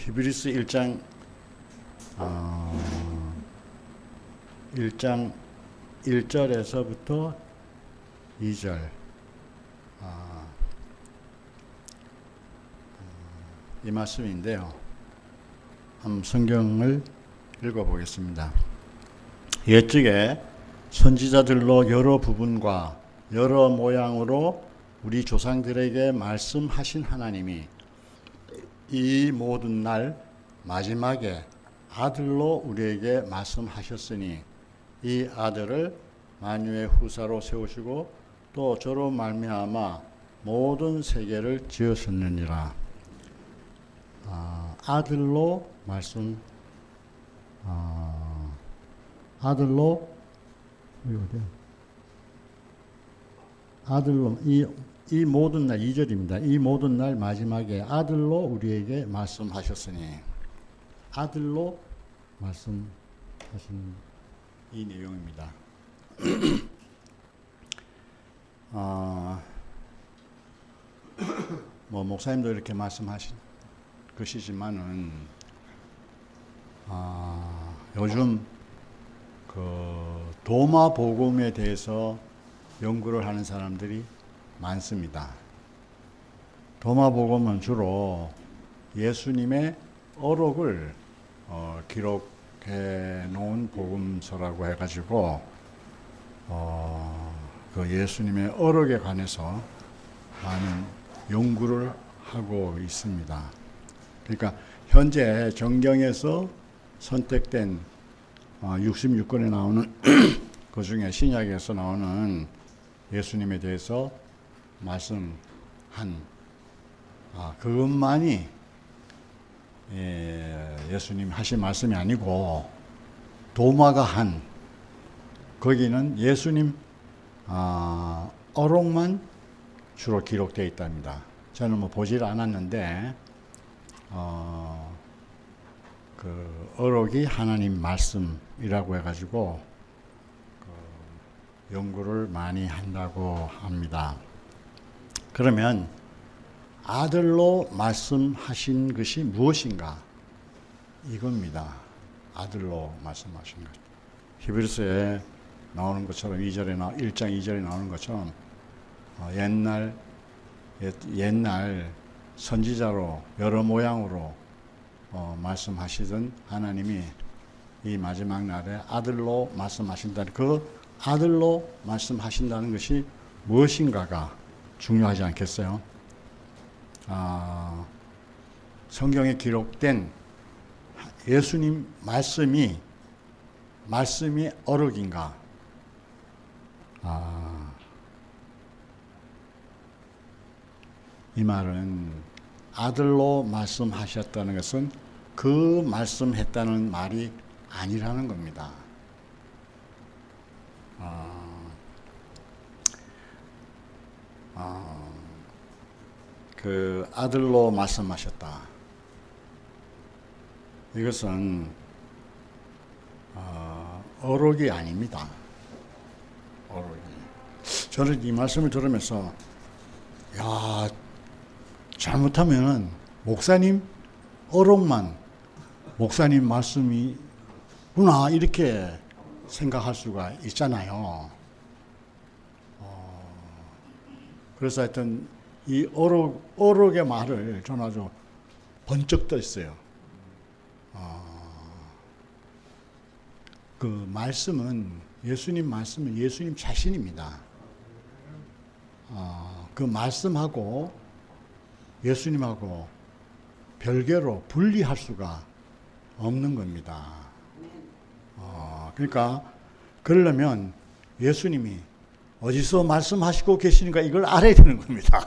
히브리서 1장 1장 1절에서부터 2절 이 말씀인데요. 한번 성경을 읽어보겠습니다. 옛적에 선지자들로 여러 부분과 여러 모양으로 우리 조상들에게 말씀하신 하나님이 이 모든 날 마지막에 아들로 우리에게 말씀하셨으니 이 아들을 만유의 후사로 세우시고 또 저로 말미암아 모든 세계를 지으셨느니라. 아들로 말씀 아들로 이 모든 날 2절입니다. 이 모든 날 마지막에 아들로 우리에게 말씀하셨으니 아들로 말씀하신 이 내용입니다. 목사님도 이렇게 말씀하신 것이지만은 요즘 그 도마 복음에 대해서 연구를 하는 사람들이 많습니다. 도마 복음은 주로 예수님의 어록을 기록해 놓은 복음서라고 해가지고 그 예수님의 어록에 관해서 많은 연구를 하고 있습니다. 그러니까 현재 정경에서 선택된 66권에 나오는 그 중에 신약에서 나오는 예수님에 대해서 말씀한 그것만이 예수님 하신 말씀이 아니고 도마가 한 거기는 예수님 어록만 주로 기록되어 있답니다. 저는 보질 않았는데 그 어록이 하나님 말씀이라고 해가지고 연구를 많이 한다고 합니다. 그러면 아들로 말씀하신 것이 무엇인가? 이겁니다. 아들로 말씀하신 것. 히브리서에 나오는 것처럼 1장 2절에 나오는 것처럼 옛날 선지자로 여러 모양으로 말씀하시던 하나님이 이 마지막 날에 아들로 말씀하신다는 그 아들로 말씀하신다는 것이 무엇인가가 중요하지 않겠어요? 성경에 기록된 예수님 말씀이 어록인가? 이 말은 아들로 말씀하셨다는 것은 그 말씀했다는 말이 아니라는 겁니다. 그 아들로 말씀하셨다. 이것은 어록이 아닙니다. 어록이. 저는 이 말씀을 들으면서 야, 잘못하면 목사님 어록만 목사님 말씀이구나 이렇게 생각할 수가 있잖아요. 그래서 하여튼 이 어록의 말을 저는 아주 번쩍 떴어요. 그 말씀은 예수님 말씀은 예수님 자신입니다. 그 말씀하고 예수님하고 별개로 분리할 수가 없는 겁니다. 그러니까 그러려면 예수님이 어디서 말씀하시고 계시는가 이걸 알아야 되는 겁니다.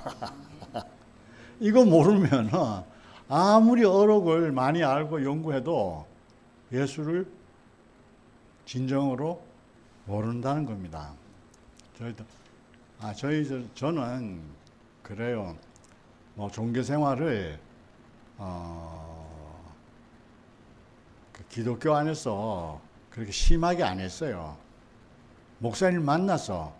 이거 모르면 아무리 어록을 많이 알고 연구해도 예수를 진정으로 모른다는 겁니다. 저는 그래요. 종교 생활을 기독교 안에서 그렇게 심하게 안 했어요. 목사님 만나서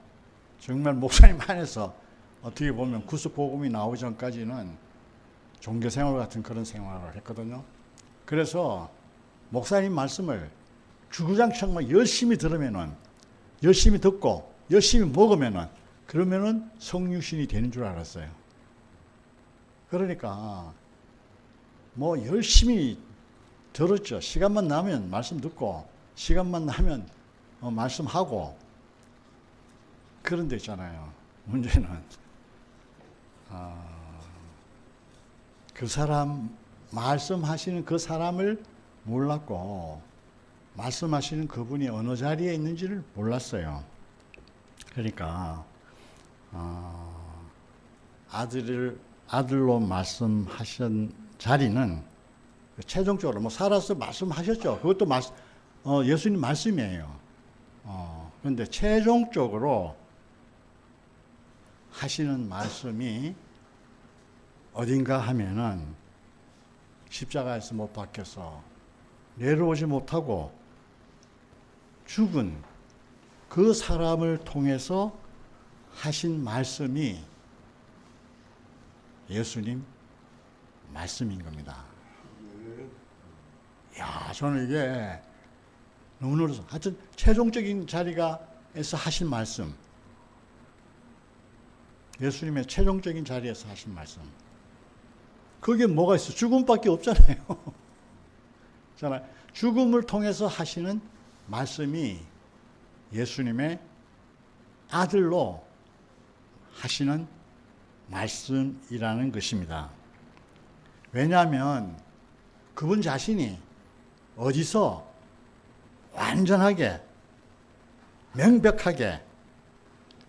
정말 목사님 안에서 어떻게 보면 구속 복음이 나오기 전까지는 종교 생활 같은 그런 생활을 했거든요. 그래서 목사님 말씀을 주구장창 열심히 들으면은, 열심히 듣고 열심히 먹으면은, 그러면은 성육신이 되는 줄 알았어요. 그러니까 뭐 열심히 들었죠. 시간만 나면 말씀 듣고, 시간만 나면 말씀하고. 그런데 있잖아요. 문제는 그 사람, 말씀하시는 그 사람을 몰랐고, 말씀하시는 그분이 어느 자리에 있는지를 몰랐어요. 그러니까 아들로 말씀하신 자리는 최종적으로 뭐 살아서 말씀하셨죠. 그것도 예수님 말씀이에요. 그런데 최종적으로 하시는 말씀이 어딘가 하면은 십자가에서 못 박혀서 내려오지 못하고 죽은 그 사람을 통해서 하신 말씀이 예수님 말씀인 겁니다. 야, 저는 이게 너무 놀라서, 하여튼 최종적인 자리에서 하신 말씀, 예수님의 최종적인 자리에서 하신 말씀, 그게 뭐가 있어? 죽음밖에 없잖아요. 죽음을 통해서 하시는 말씀이 예수님의 아들로 하시는 말씀이라는 것입니다. 왜냐하면 그분 자신이 어디서 완전하게 명백하게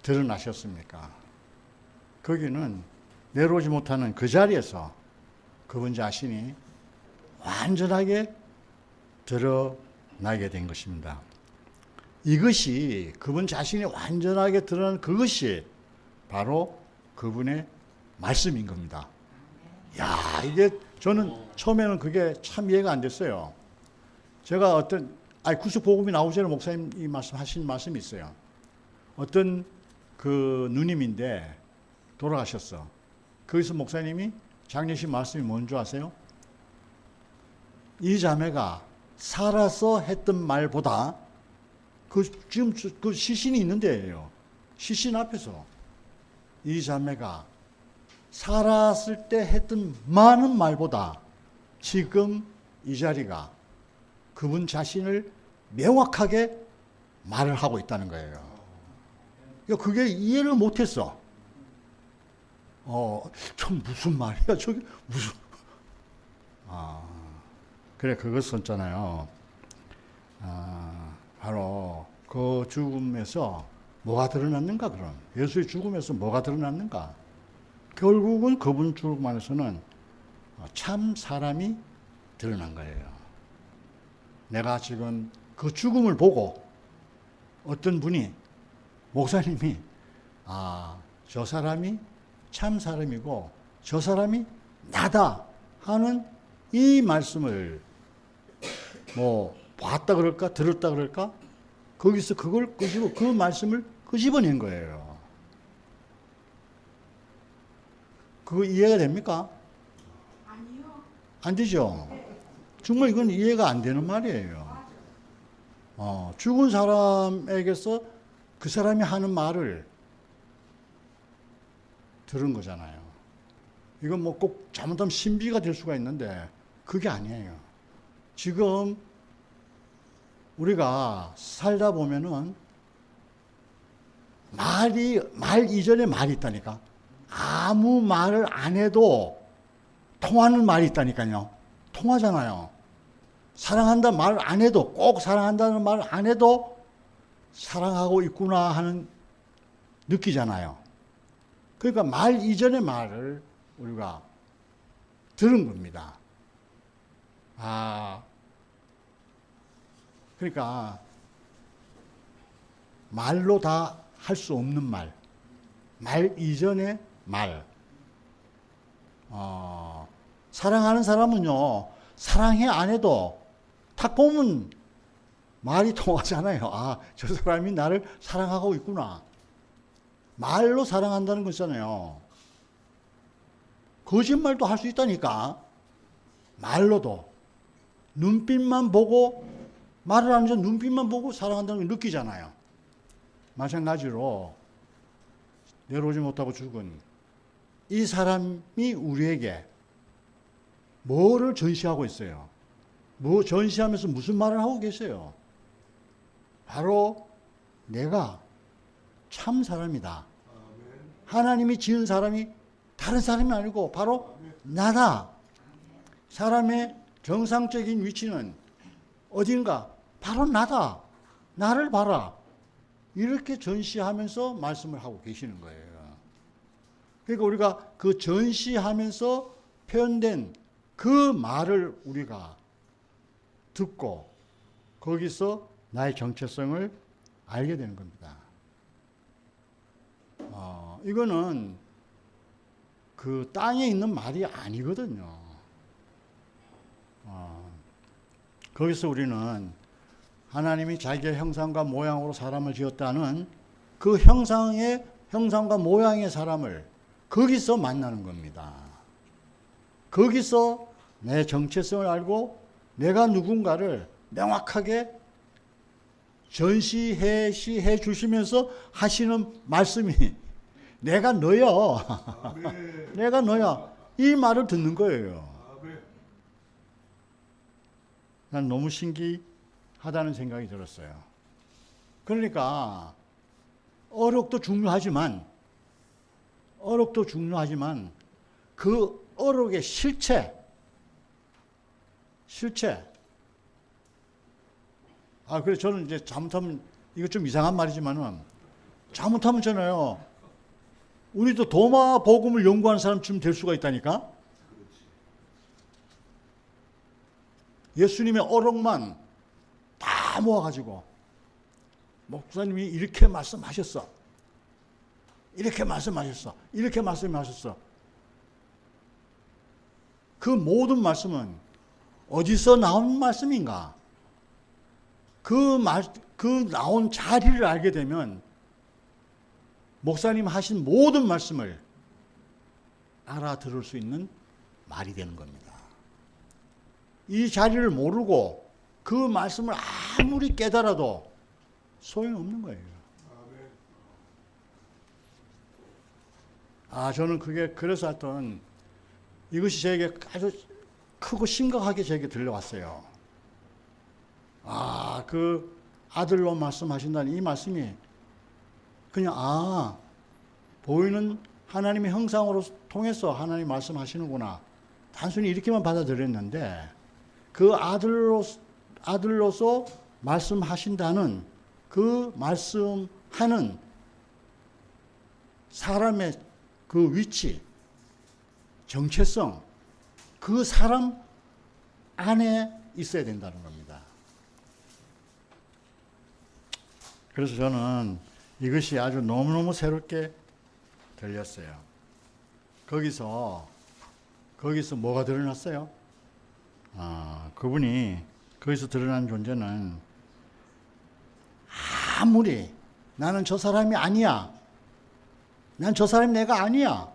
드러나셨습니까? 거기는 내려오지 못하는 그 자리에서 그분 자신이 완전하게 드러나게 된 것입니다. 이것이, 그분 자신이 완전하게 드러난 그것이 바로 그분의 말씀인 겁니다. 야, 이게 저는 처음에는 그게 참 이해가 안 됐어요. 제가 구속복음이 나오기 전에 목사님이 하신 말씀이 있어요. 어떤 그 누님인데 돌아가셨어. 거기서 목사님이 장례식 말씀이 뭔지 아세요? 이 자매가 살아서 했던 말보다, 지금 그 시신이 있는 데예요. 시신 앞에서 이 자매가 살았을 때 했던 많은 말보다 지금 이 자리가 그분 자신을 명확하게 말을 하고 있다는 거예요. 그게 이해를 못했어. 저 무슨 말이야? 저게 무슨. 그래, 그것은 있잖아요. 바로 그 죽음에서 뭐가 드러났는가, 그럼? 예수의 죽음에서 뭐가 드러났는가? 결국은 그분 죽음 안에서는 참 사람이 드러난 거예요. 내가 지금 그 죽음을 보고 어떤 분이, 목사님이, 저 사람이 참 사람이고 저 사람이 나다 하는 이 말씀을 뭐 봤다 그럴까, 들었다 그럴까, 거기서 그걸 끄집어, 그 말씀을 끄집어낸 거예요. 그거 이해가 됩니까? 아니요. 안 되죠? 정말 이건 이해가 안 되는 말이에요. 죽은 사람에게서 그 사람이 하는 말을 들은 거잖아요. 이건 뭐 꼭 잘못하면 신비가 될 수가 있는데 그게 아니에요. 지금 우리가 살다 보면은 말 이전에 말이 있다니까. 아무 말을 안 해도 통하는 말이 있다니까요. 통하잖아요. 사랑한다 말 안 해도, 꼭 사랑한다는 말 안 해도 사랑하고 있구나 하는 느끼잖아요. 그러니까 말 이전의 말을 우리가 들은 겁니다. 그러니까 말로 다 할 수 없는 말, 말 이전의 말. 사랑하는 사람은요, 사랑해 안 해도 딱 보면 말이 통하잖아요. 저 사람이 나를 사랑하고 있구나. 말로 사랑한다는 거잖아요. 거짓말도 할 수 있다니까. 말로도. 눈빛만 보고 말을 하면서 눈빛만 보고 사랑한다는 걸 느끼잖아요. 마찬가지로 내려오지 못하고 죽은 이 사람이 우리에게 뭐를 전시하고 있어요? 뭐 전시하면서 무슨 말을 하고 계세요? 바로 내가 참 사람이다. 하나님이 지은 사람이 다른 사람이 아니고 바로 나다. 사람의 정상적인 위치는 어딘가? 바로 나다. 나를 봐라. 이렇게 전시하면서 말씀을 하고 계시는 거예요. 그러니까 우리가 그 전시하면서 표현된 그 말을 우리가 듣고 거기서 나의 정체성을 알게 되는 겁니다. 이거는 그 땅에 있는 말이 아니거든요. 거기서 우리는 하나님이 자기의 형상과 모양으로 사람을 지었다는 그 형상과 모양의 사람을 거기서 만나는 겁니다. 거기서 내 정체성을 알고 내가 누군가를 명확하게 전시해 주시면서 하시는 말씀이 내가 너야. 내가 너야. 이 말을 듣는 거예요. 난 너무 신기하다는 생각이 들었어요. 그러니까 어록도 중요하지만 그 어록의 실체. 그래 저는 이제 잘못하면 이거 좀 이상한 말이지만은 잘못하면 잖아요. 우리도 도마 복음을 연구하는 사람쯤 될 수가 있다니까. 예수님의 어록만 다 모아가지고 목사님이 이렇게 말씀하셨어. 이렇게 말씀하셨어. 그 모든 말씀은 어디서 나온 말씀인가? 그 나온 자리를 알게 되면 목사님 하신 모든 말씀을 알아들을 수 있는 말이 되는 겁니다. 이 자리를 모르고 그 말씀을 아무리 깨달아도 소용없는 거예요. 저는 그게 그래서 하여튼 이것이 저에게 아주 크고 심각하게 저에게 들려왔어요. 그 아들로 말씀하신다는 이 말씀이 그냥 보이는 하나님의 형상으로 통해서 하나님 말씀하시는구나. 단순히 이렇게만 받아들였는데 그 아들로서 말씀하신다는 그 말씀하는 사람의 그 위치, 정체성, 그 사람 안에 있어야 된다는 겁니다. 그래서 저는 이것이 아주 너무너무 새롭게 들렸어요. 거기서 뭐가 드러났어요? 그분이 거기서 드러난 존재는 아무리 나는 저 사람이 아니야. 난 저 사람이 내가 아니야.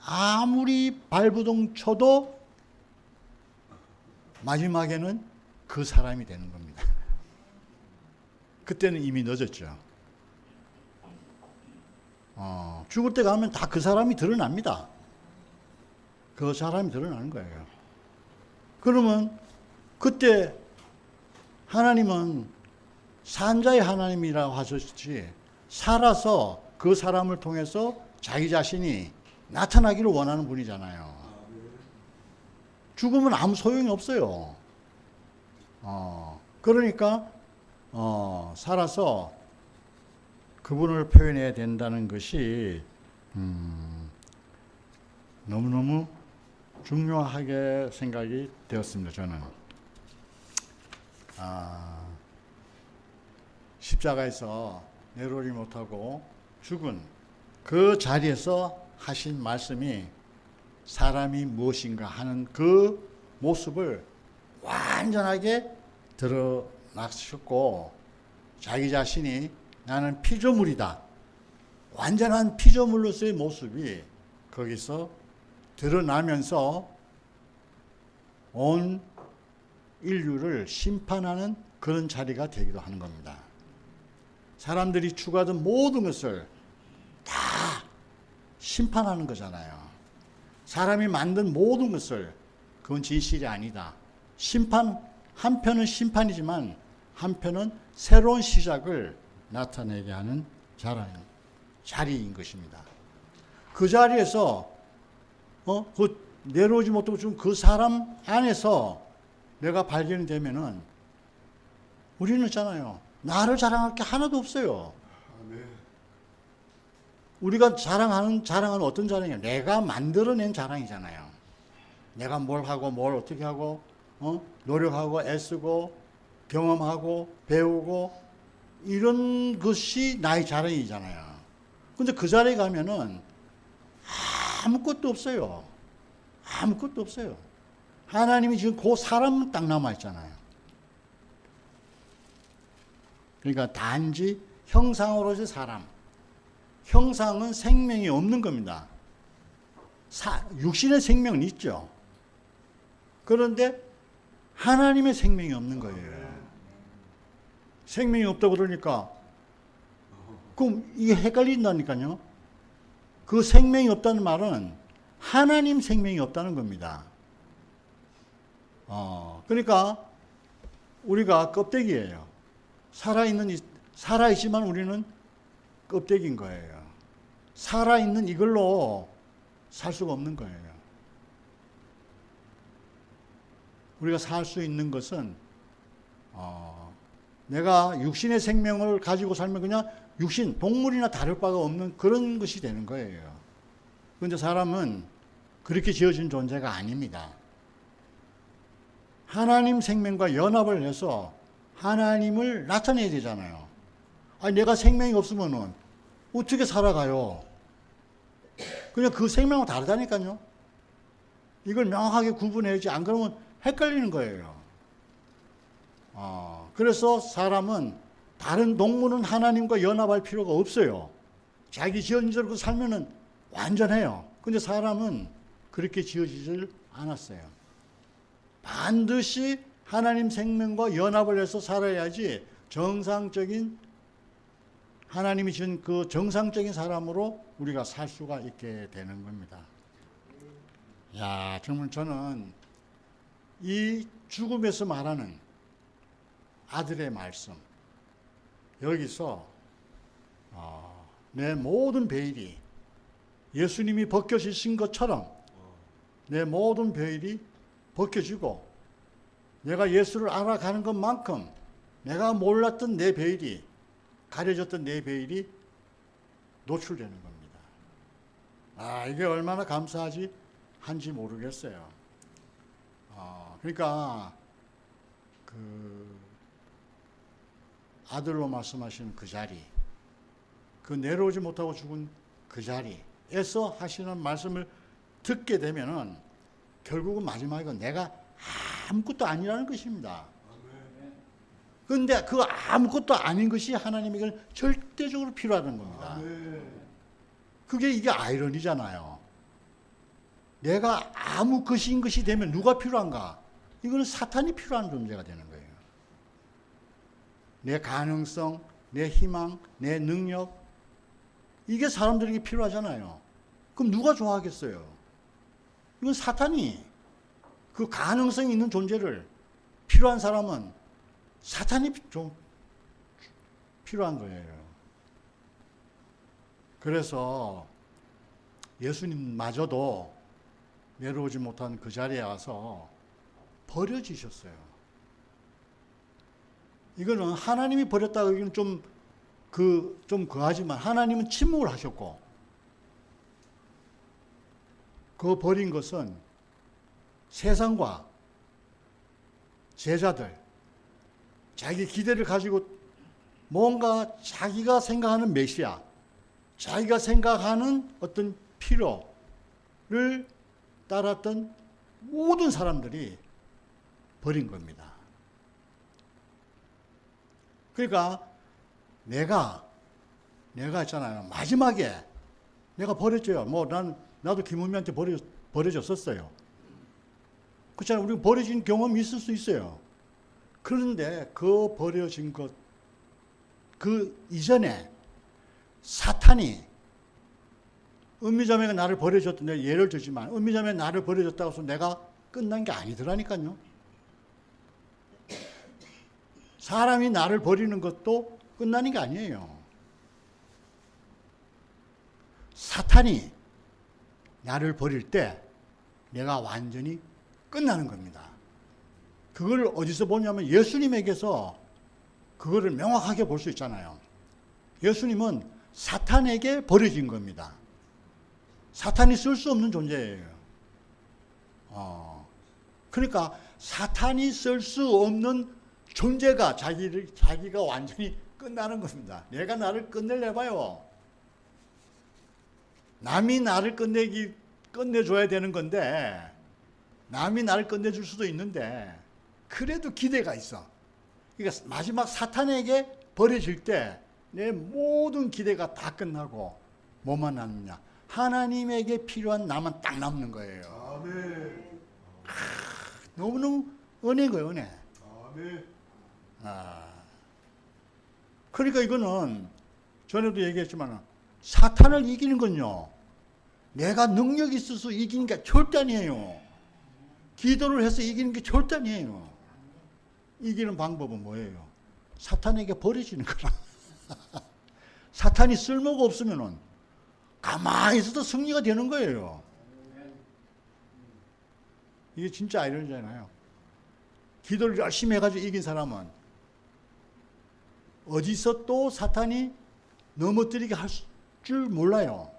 아무리 발부동 쳐도 마지막에는 그 사람이 되는 겁니다. 그때는 이미 늦었죠. 죽을 때 가면 다 그 사람이 드러납니다. 그 사람이 드러나는 거예요. 그러면 그때 하나님은 산자의 하나님이라고 하셨지 살아서 그 사람을 통해서 자기 자신이 나타나기를 원하는 분이잖아요. 죽으면 아무 소용이 없어요. 그러니까 살아서 그분을 표현해야 된다는 것이 너무너무 중요하게 생각이 되었습니다. 저는 십자가에서 내려오지 못하고 죽은 그 자리에서 하신 말씀이 사람이 무엇인가 하는 그 모습을 완전하게 드러나셨고 자기 자신이 나는 피조물이다. 완전한 피조물로서의 모습이 거기서 드러나면서 온 인류를 심판하는 그런 자리가 되기도 하는 겁니다. 사람들이 추구하던 모든 것을 다 심판하는 거잖아요. 사람이 만든 모든 것을 그건 진실이 아니다. 심판, 한편은 심판이지만 한편은 새로운 시작을 나타내게 하는 자리인 것입니다. 그 자리에서 그 내려오지 못하고 지금 그 사람 안에서 내가 발견이 되면은 우리는 있잖아요. 나를 자랑할 게 하나도 없어요. 우리가 자랑하는 어떤 자랑이에요? 내가 만들어낸 자랑이잖아요. 내가 뭘 하고 뭘 어떻게 하고 노력하고 애쓰고 경험하고 배우고 이런 것이 나의 자랑이잖아요. 근데 그 자리에 가면은 아무것도 없어요. 아무것도 없어요. 하나님이 지금 그 사람은 딱 남아있잖아요. 그러니까 단지 형상으로서의 사람. 형상은 생명이 없는 겁니다. 육신의 생명은 있죠. 그런데 하나님의 생명이 없는 거예요. 생명이 없다고 그러니까 그럼 이게 헷갈린다니까요. 그 생명이 없다는 말은 하나님 생명이 없다는 겁니다. 그러니까 우리가 껍데기예요. 살아있지만 우리는 껍데기인 거예요. 살아있는 이걸로 살 수가 없는 거예요. 우리가 살 수 있는 것은 내가 육신의 생명을 가지고 살면 그냥 육신, 동물이나 다를 바가 없는 그런 것이 되는 거예요. 그런데 사람은 그렇게 지어진 존재가 아닙니다. 하나님 생명과 연합을 해서 하나님을 나타내야 되잖아요. 아니, 내가 생명이 없으면은 어떻게 살아가요? 그냥 그 생명은 다르다니까요. 이걸 명확하게 구분해야지. 안 그러면 헷갈리는 거예요. 그래서 사람은 다른 동물은 하나님과 연합할 필요가 없어요. 자기 지어진 대로 살면은 완전해요. 근데 사람은 그렇게 지어지질 않았어요. 반드시 하나님 생명과 연합을 해서 살아야지 정상적인 하나님이 지은 그 정상적인 사람으로 우리가 살 수가 있게 되는 겁니다. 야, 정말 저는 이 죽음에서 말하는 아들의 말씀, 여기서 내 모든 베일이 예수님이 벗겨지신 것처럼 내 모든 베일이 벗겨지고 내가 예수를 알아가는 것만큼 내가 몰랐던 내 베일이, 가려졌던 내 베일이 노출되는 겁니다. 이게 얼마나 감사하지 한지 모르겠어요. 그러니까 그 아들로 말씀하시는 그 자리, 그 내려오지 못하고 죽은 그 자리에서 하시는 말씀을 듣게 되면은 결국은 마지막에 내가 아무것도 아니라는 것입니다. 그런데 그 아무것도 아닌 것이 하나님에게 절대적으로 필요하다는 겁니다. 이게 아이러니잖아요. 내가 아무 것인 것이 되면 누가 필요한가? 이거는 사탄이 필요한 존재가 되는 거예요. 내 가능성, 내 희망, 내 능력, 이게 사람들에게 필요하잖아요. 그럼 누가 좋아하겠어요? 이건 사탄이, 그 가능성이 있는 존재를 필요한 사람은 사탄이 좀 필요한 거예요. 그래서 예수님마저도 내려오지 못한 그 자리에 와서 버려지셨어요. 이거는 하나님이 버렸다고 하기는 좀 그하지만 하나님은 침묵을 하셨고, 그 버린 것은 세상과 제자들, 자기 기대를 가지고 뭔가 자기가 생각하는 메시아, 자기가 생각하는 어떤 필요를 따랐던 모든 사람들이 버린 겁니다. 그러니까 내가 있잖아요. 마지막에 내가 버렸죠. 나도 김은미한테 버려졌었어요. 그렇잖아요. 우리가 버려진 경험이 있을 수 있어요. 그런데 그 버려진 것, 그 이전에 사탄이 음미자매가 나를 버려줬던데, 예를 들지만 음미자매가 나를 버려줬다고 해서 내가 끝난 게 아니더라니까요. 사람이 나를 버리는 것도 끝나는 게 아니에요. 사탄이 나를 버릴 때 내가 완전히 끝나는 겁니다. 그걸 어디서 보냐면 예수님에게서 그거를 명확하게 볼 수 있잖아요. 예수님은 사탄에게 버려진 겁니다. 사탄이 쓸 수 없는 존재예요. 그러니까 사탄이 쓸 수 없는 존재가 자기가 완전히 끝나는 겁니다. 내가 나를 끝내려봐요. 남이 나를 끝내줘야 되는 건데, 남이 나를 끝내줄 수도 있는데, 그래도 기대가 있어. 그러니까 마지막 사탄에게 버려질 때 내 모든 기대가 다 끝나고 뭐만 남느냐? 하나님에게 필요한 나만 딱 남는 거예요. 아멘. 너무너무 은혜인 거예요, 은혜. 아멘. 그러니까 이거는 전에도 얘기했지만 사탄을 이기는 건요, 내가 능력이 있어서 이기는 게 절대 아니에요. 기도를 해서 이기는 게 절대 아니에요. 이기는 방법은 뭐예요? 사탄에게 버려지는 거라. 사탄이 쓸모가 없으면은 가만히 있어도 승리가 되는 거예요. 이게 진짜 아이러니잖아요. 기도를 열심히 해가지고 이긴 사람은 어디서 또 사탄이 넘어뜨리게 할 줄 몰라요.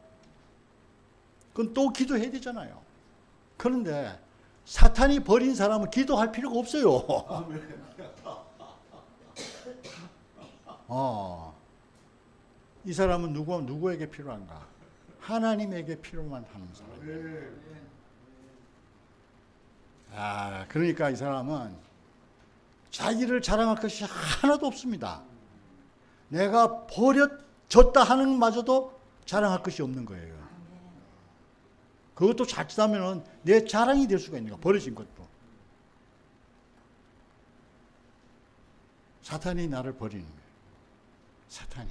그건 또 기도해야 되잖아요. 그런데 사탄이 버린 사람은 기도할 필요가 없어요. 이 사람은 누구에게 필요한가? 하나님에게 필요만 하는 사람이에요. 그러니까 이 사람은 자기를 자랑할 것이 하나도 없습니다. 내가 버려졌다 하는 마저도 자랑할 것이 없는 거예요. 그것도 자칫하면 내 자랑이 될 수가 있는 거야. 버려진 것도. 사탄이 나를 버리는 거예요. 사탄이.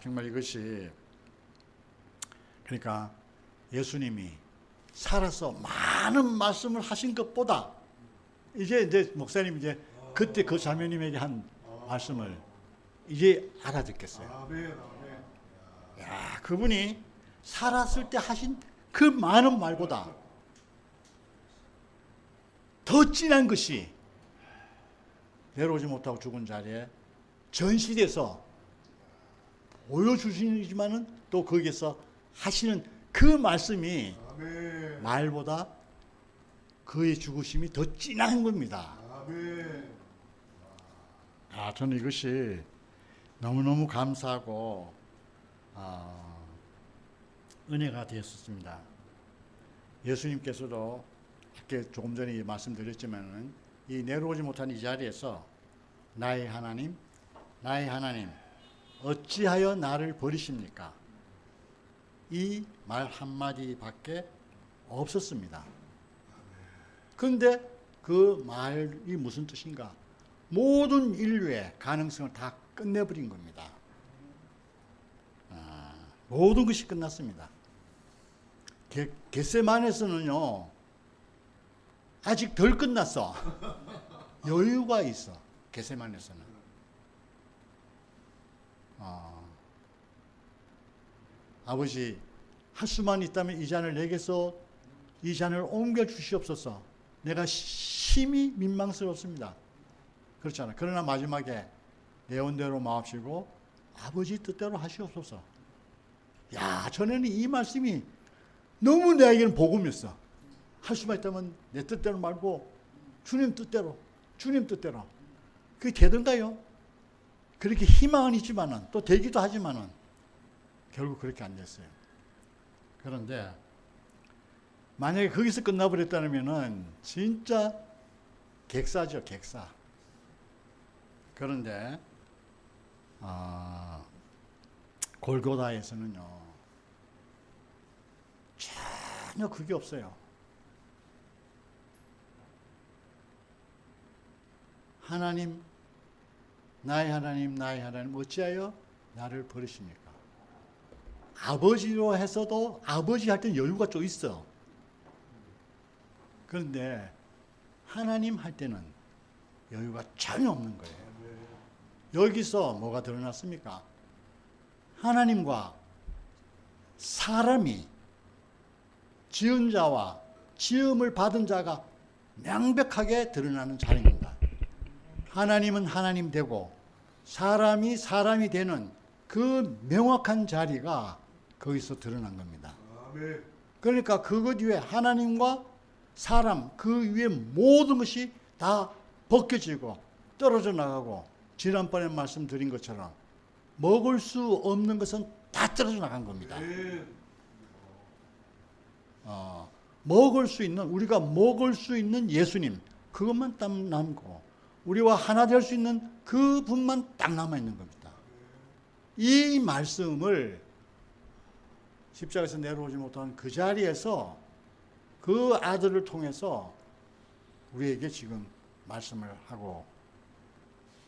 정말 이것이, 그러니까 예수님이 살아서 많은 말씀을 하신 것보다 이제 목사님 이제 그때 그 자매님에게 한 말씀을 이제 알아듣겠어요. 아멘. 아멘. 그분이 살았을 때 하신 그 많은 말보다 더 진한 것이 내려오지 못하고 죽은 자리에 전시돼서 보여주시지만은 또 거기에서 하시는 그 말씀이 아멘. 말보다 그의 죽으심이 더 진한 겁니다. 아멘. 저는 이것이 너무너무 감사하고 은혜가 되었습니다. 예수님께서도 아까 조금 전에 말씀드렸지만은 이 내려오지 못한 이 자리에서 나의 하나님, 나의 하나님, 어찌하여 나를 버리십니까? 이 말 한마디밖에 없었습니다. 그런데 그 말이 무슨 뜻인가? 모든 인류의 가능성을 다 끝내버린 겁니다. 모든 것이 끝났습니다. 겟세마네에서는요, 아직 덜 끝났어. 여유가 있어. 겟세마네에서는. 아버지, 할 수만 있다면 이 잔을 내게서 이 잔을 옮겨 주시옵소서. 내가 심히 민망스럽습니다. 그렇잖아. 그러나 마지막에 내 온대로 마옵시고 아버지 뜻대로 하시옵소서. 전에는 이 말씀이 너무 내에게는 복음이었어. 할 수만 있다면 내 뜻대로 말고 주님 뜻대로, 주님 뜻대로. 그게 되던가요? 그렇게 희망은 있지만은, 또 되기도 하지만은 결국 그렇게 안 됐어요. 그런데 만약에 거기서 끝나버렸다면은 진짜 객사죠, 객사. 그런데 골고다에서는요, 전혀 그게 없어요. 하나님, 나의 하나님 어찌하여 나를 버리십니까? 아버지로 해서도 아버지 할 때는 여유가 좀 있어. 그런데 하나님 할 때는 여유가 전혀 없는 거예요. 여기서 뭐가 드러났습니까? 하나님과 사람이, 지은 자와 지음을 받은 자가 명백하게 드러나는 자리입니다. 하나님은 하나님 되고 사람이 사람이 되는 그 명확한 자리가 거기서 드러난 겁니다. 아멘. 그러니까 그것 위에 하나님과 사람, 그 위에 모든 것이 다 벗겨지고 떨어져 나가고, 지난번에 말씀드린 것처럼 먹을 수 없는 것은 다 떨어져 나간 겁니다. 아멘. 먹을 수 있는, 우리가 먹을 수 있는 예수님, 그것만 딱 남고 우리와 하나 될 수 있는 그 분만 딱 남아 있는 겁니다. 이 말씀을 십자가에서 내려오지 못한 그 자리에서 그 아들을 통해서 우리에게 지금 말씀을 하고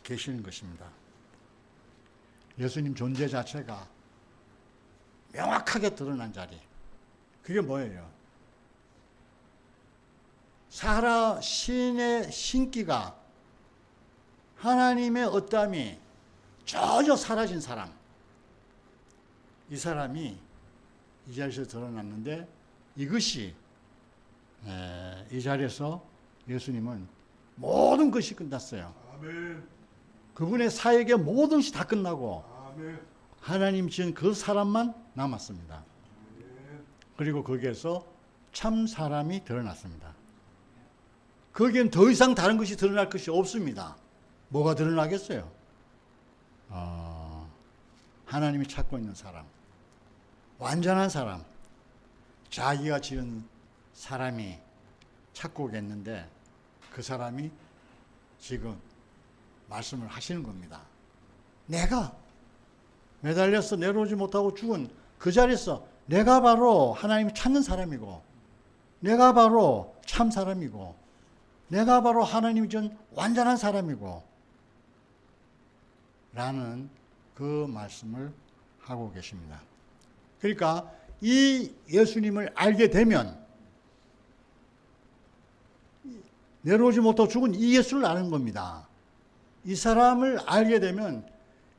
계시는 것입니다. 예수님 존재 자체가 명확하게 드러난 자리. 그게 뭐예요? 신의 신기가, 하나님의 어떠함이 전혀 사라진 사람. 이 사람이 이 자리에서 드러났는데, 이것이 이 자리에서 예수님은 모든 것이 끝났어요. 아멘. 그분의 사역의 모든 것이 다 끝나고 아멘. 하나님 지은 그 사람만 남았습니다. 아멘. 그리고 거기에서 참 사람이 드러났습니다. 거기엔 더 이상 다른 것이 드러날 것이 없습니다. 뭐가 드러나겠어요? 하나님이 찾고 있는 사람, 완전한 사람, 자기가 지은 사람이 찾고 오겠는데, 그 사람이 지금 말씀을 하시는 겁니다. 내가 매달려서 내려오지 못하고 죽은 그 자리에서 내가 바로 하나님이 찾는 사람이고, 내가 바로 참 사람이고, 내가 바로 하나님이 준 완전한 사람이고 라는 그 말씀을 하고 계십니다. 그러니까 이 예수님을 알게 되면, 내려오지 못하고 죽은 이 예수를 아는 겁니다. 이 사람을 알게 되면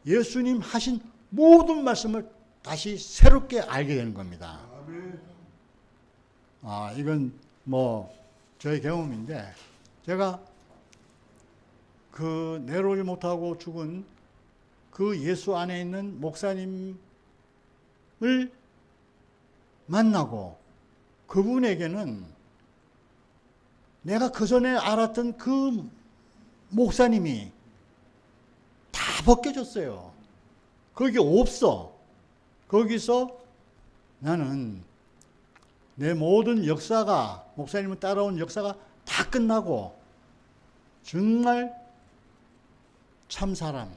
예수님 하신 모든 말씀을 다시 새롭게 알게 되는 겁니다. 아멘. 이건 뭐 저의 경험인데, 제가 그 내려오지 못하고 죽은 그 예수 안에 있는 목사님을 만나고, 그분에게는 내가 그 전에 알았던 그 목사님이 다 벗겨졌어요. 거기 없어. 거기서 나는 내 모든 역사가, 목사님을 따라온 역사가 다 끝나고 정말 참 사람,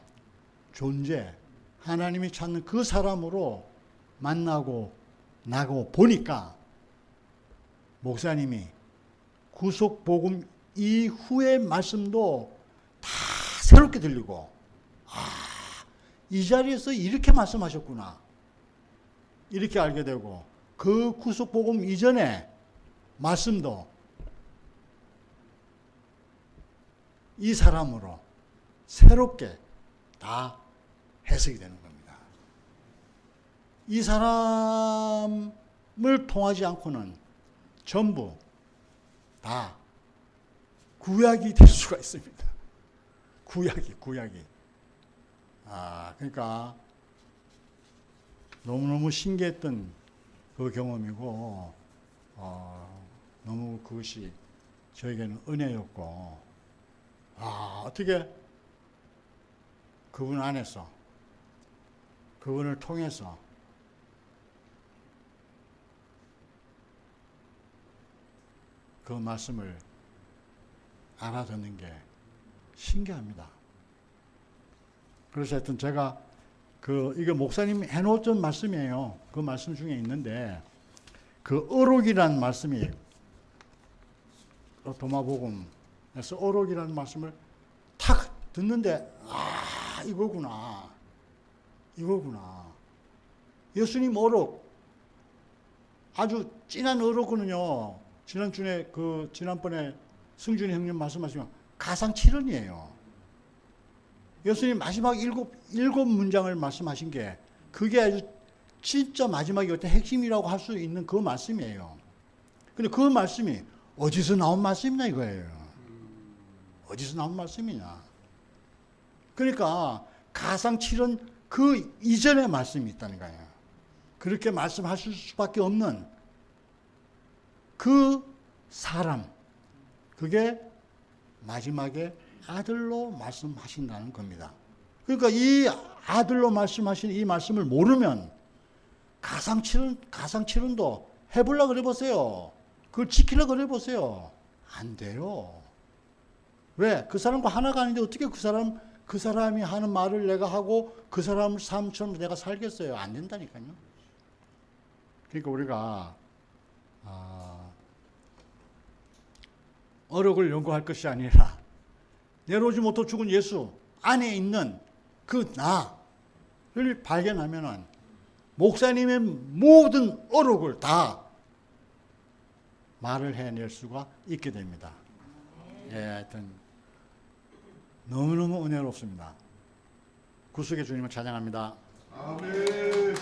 존재, 하나님이 찾는 그 사람으로 만나고 나고 보니까, 목사님이 구속복음 이후의 말씀도 다 새롭게 들리고, 이 자리에서 이렇게 말씀하셨구나, 이렇게 알게 되고, 그 구속복음 이전의 말씀도 이 사람으로 새롭게 다 해석이 되는 겁니다. 이 사람을 통하지 않고는 전부 다 구약이 될 수가 있습니다. 구약이. 그러니까 너무너무 신기했던 그 경험이고, 너무 그것이 저에게는 은혜였고, 어떻게 그분 안에서, 그분을 통해서 그 말씀을 알아듣는 게 신기합니다. 그래서 하여튼 제가 이게 목사님이 해놓은 말씀이에요. 그 말씀 중에 있는데, 그 어록이라는 말씀이 도마복음에서 어록이라는 말씀을 탁 듣는데 이거구나. 예수님 어록 아주 진한 어록은요. 지난번에 승준이 형님 말씀하시면 가상칠언이에요. 예수님 마지막 일곱 문장을 말씀하신 게 그게 아주 진짜 마지막에 어떤 핵심이라고 할 수 있는 그 말씀이에요. 근데 그 말씀이 어디서 나온 말씀이냐 이거예요. 어디서 나온 말씀이냐. 그러니까 가상칠언 그 이전의 말씀이 있다는 거예요. 그렇게 말씀하실 수밖에 없는 그 사람, 그게 마지막에 아들로 말씀하신다는 겁니다. 그러니까 이 아들로 말씀하신 이 말씀을 모르면 가상칠언도 해보려고 그래보세요. 그걸 지키려고 그래보세요. 안 돼요. 왜? 그 사람과 하나가 아닌데 어떻게 그 사람이 하는 말을 내가 하고 그 사람 삶처럼 내가 살겠어요? 안 된다니까요. 그러니까 우리가 어록을 연구할 것이 아니라 내려오지 못하고 죽은 예수 안에 있는 그 나를 발견하면은 목사님의 모든 어록을 다 말을 해낼 수가 있게 됩니다. 예, 하여튼 너무너무 은혜롭습니다. 구속의 주님을 찬양합니다. 아멘.